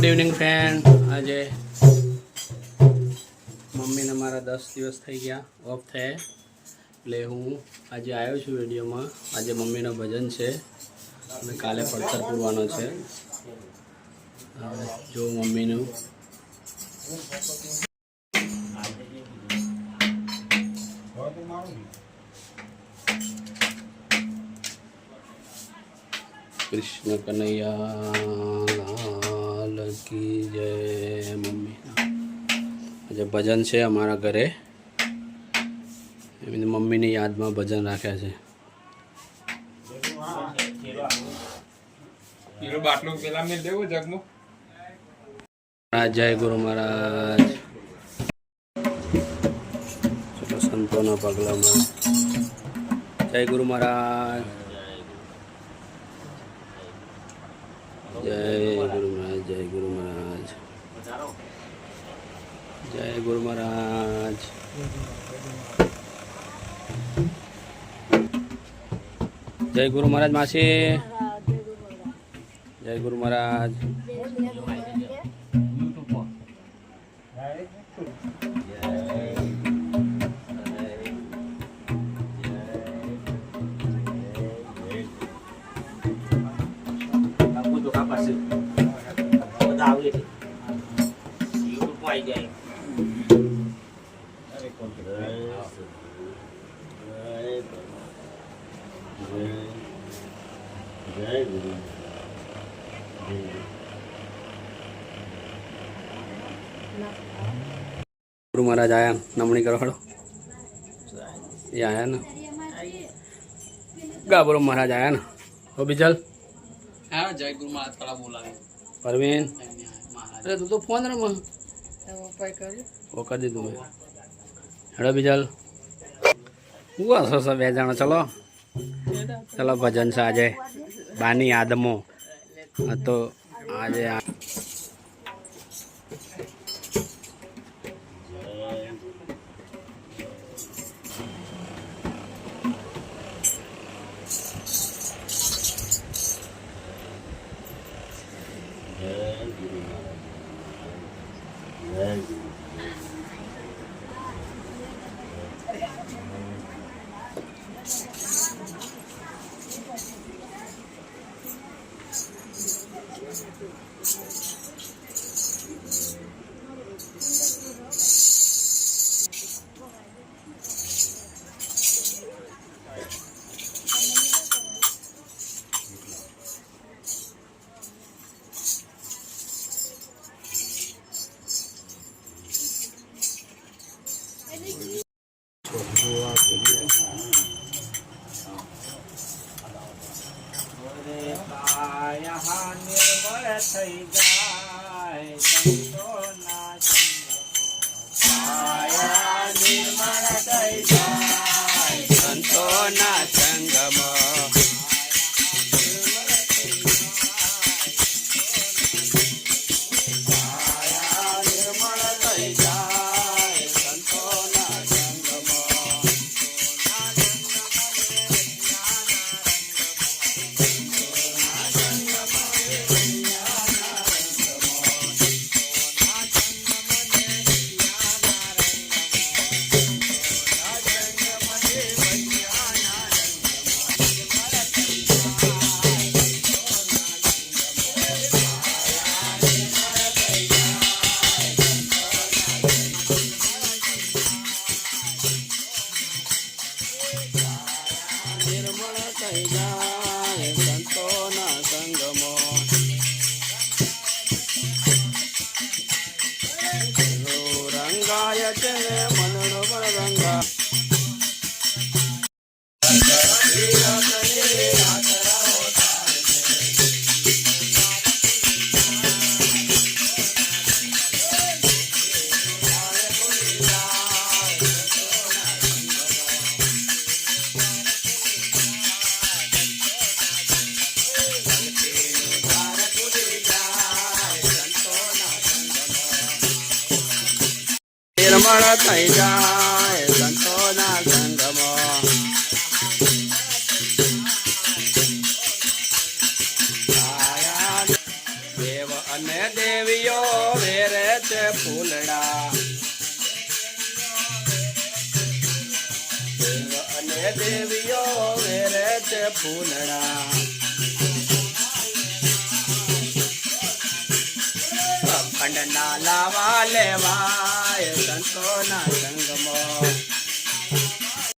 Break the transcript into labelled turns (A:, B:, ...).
A: Good evening friend. આજે મમ્મીને મારા 10 દિવસ થઈ ગયા ઓફ થયા, એટલે હું આજે આવ્યો છું વિડીયોમાં। આજે મમ્મીનો ભજન છે અને કાલે પડતર પૂરવાનો છે। જો મમ્મીનું કૃષ્ણ કનૈયા की जय। मम्मी आज भजन है अमारा घरे, मम्मी ने याद में भजन राख्या है। जय गुरु महाराज। चलो संतों ना पगला में जय गुरु महाराज, जय गुरु महाराज, जय गुरु महाराज, जय गुरु महाराज, जय गुरु महाराज मासी, जय गुरु महाराज। गुरु महाराज आया, नमणी करो खड़ो। ये आया ना, गुरु महाराज आया ना। हो बिजल जय गुरु महाराज कड़ा बोला परवीन। अरे तू तो फोन रहा वो कर दी तुम्हें। हेलो बिजल हुआ सब बे जाना। चलो चलो भजन से आज बानी आदमो तो आज निर्मल थई जाए संतोना संगमो। देव अने દેવીઓ વેરે છે ફૂલડા દેવ અને દેવીઓ વેરે છે ફૂલડા અખંડ ના લાવા લેવાય સંતોના સંગમાં